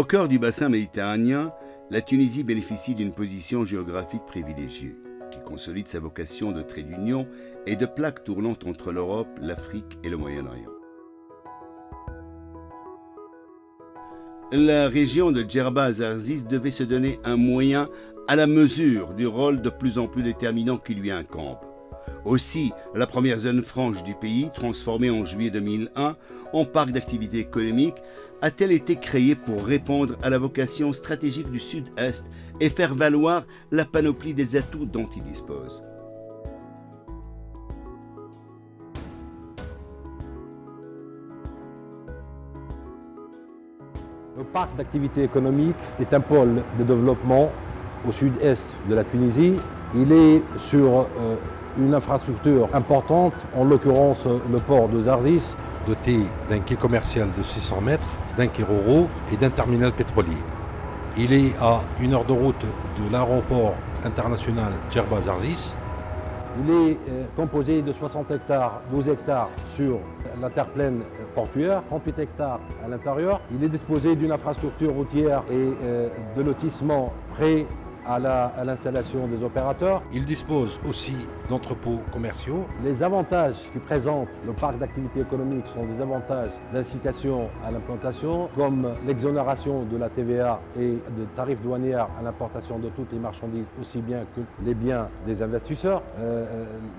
Au cœur du bassin méditerranéen, la Tunisie bénéficie d'une position géographique privilégiée, qui consolide sa vocation de trait d'union et de plaque tournante entre l'Europe, l'Afrique et le Moyen-Orient. La région de Djerba Zarzis devait se donner un moyen à la mesure du rôle de plus en plus déterminant qui lui incombe. Aussi, la première zone franche du pays, transformée en juillet 2001 en parc d'activité économique, a-t-elle été créée pour répondre à la vocation stratégique du Sud-Est et faire valoir la panoplie des atouts dont il dispose. Le parc d'activité économique est un pôle de développement au sud-est de la Tunisie. Il est sur une infrastructure importante, en l'occurrence le port de Zarzis, doté d'un quai commercial de 600 mètres, d'un quai ro-ro et d'un terminal pétrolier. Il est à 1 heure de route de l'aéroport international Djerba Zarzis. Il est composé de 60 hectares, 12 hectares sur la terre-pleine portuaire, 38 hectares à l'intérieur. Il est disposé d'une infrastructure routière et de lotissement prêt à l'installation des opérateurs. Il dispose aussi d'entrepôts commerciaux. Les avantages que présente le parc d'activité économique sont des avantages d'incitation à l'implantation, comme l'exonération de la TVA et de tarifs douanières à l'importation de toutes les marchandises, aussi bien que les biens des investisseurs.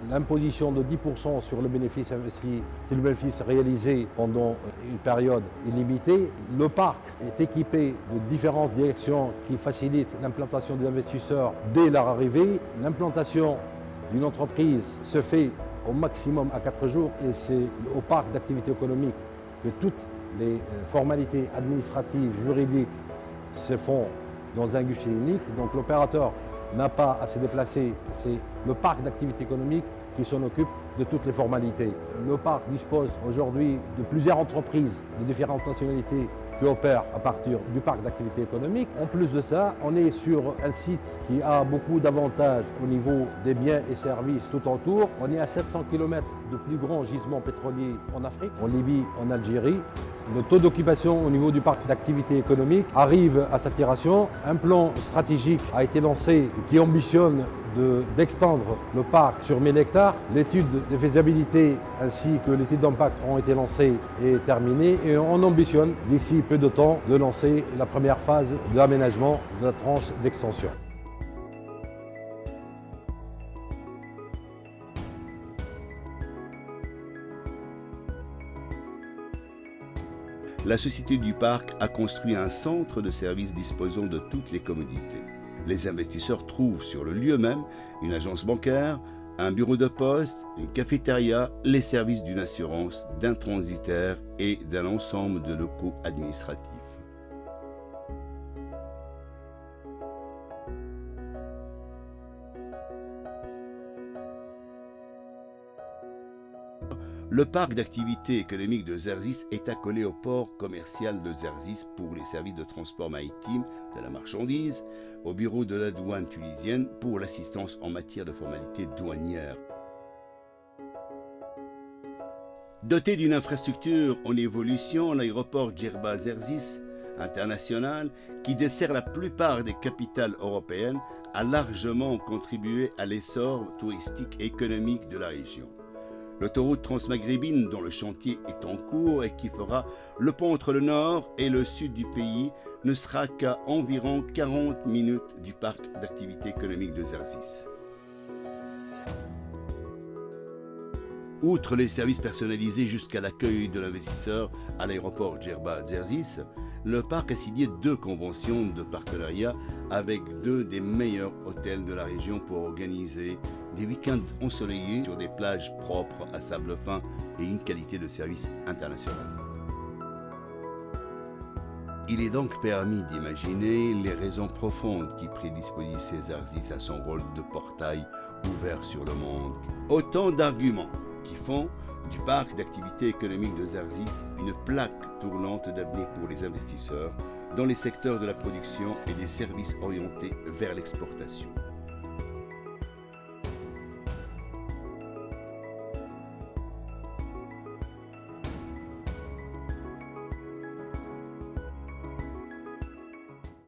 L'imposition de 10% sur le bénéfice investi, c'est le bénéfice réalisé pendant une période illimitée. Le parc est équipé de différentes directions qui facilitent l'implantation des investisseurs dès leur arrivée. L'implantation d'une entreprise se fait au maximum à 4 jours et c'est au parc d'activité économique que toutes les formalités administratives, juridiques se font dans un guichet unique. Donc l'opérateur n'a pas à se déplacer, c'est le parc d'activité économique qui s'en occupe de toutes les formalités. Le parc dispose aujourd'hui de plusieurs entreprises de différentes nationalités qui opèrent à partir du parc d'activité économique. En plus de ça, on est sur un site qui a beaucoup d'avantages au niveau des biens et services tout autour. On est à 700 km de plus grand gisement pétrolier en Afrique, en Libye, en Algérie. Le taux d'occupation au niveau du parc d'activité économique arrive à saturation. Un plan stratégique a été lancé qui ambitionne d'extendre le parc sur 1000 hectares. L'étude de faisabilité ainsi que l'étude d'impact ont été lancées et terminées et on ambitionne d'ici peu de temps de lancer la première phase d'aménagement de la tranche d'extension. La Société du Parc a construit un centre de services disposant de toutes les commodités. Les investisseurs trouvent sur le lieu même une agence bancaire, un bureau de poste, une cafétéria, les services d'une assurance, d'un transitaire et d'un ensemble de locaux administratifs. Le parc d'activité économique de Zarzis est accolé au port commercial de Zarzis pour les services de transport maritime de la marchandise, au bureau de la douane tunisienne pour l'assistance en matière de formalités douanières. Doté d'une infrastructure en évolution, l'aéroport Djerba Zarzis international, qui dessert la plupart des capitales européennes, a largement contribué à l'essor touristique et économique de la région. L'autoroute transmaghrébine dont le chantier est en cours et qui fera le pont entre le nord et le sud du pays ne sera qu'à environ 40 minutes du parc d'activité économique de Zarzis. Outre les services personnalisés jusqu'à l'accueil de l'investisseur à l'aéroport Djerba Zarzis, le parc a signé 2 conventions de partenariat avec 2 des meilleurs hôtels de la région pour organiser des week-ends ensoleillés sur des plages propres à sable fin et une qualité de service internationale. Il est donc permis d'imaginer les raisons profondes qui prédisposaient Zarzis à son rôle de portail ouvert sur le monde. Autant d'arguments qui font du parc d'activité économique de Zarzis une plaque tournante d'avenir pour les investisseurs dans les secteurs de la production et des services orientés vers l'exportation.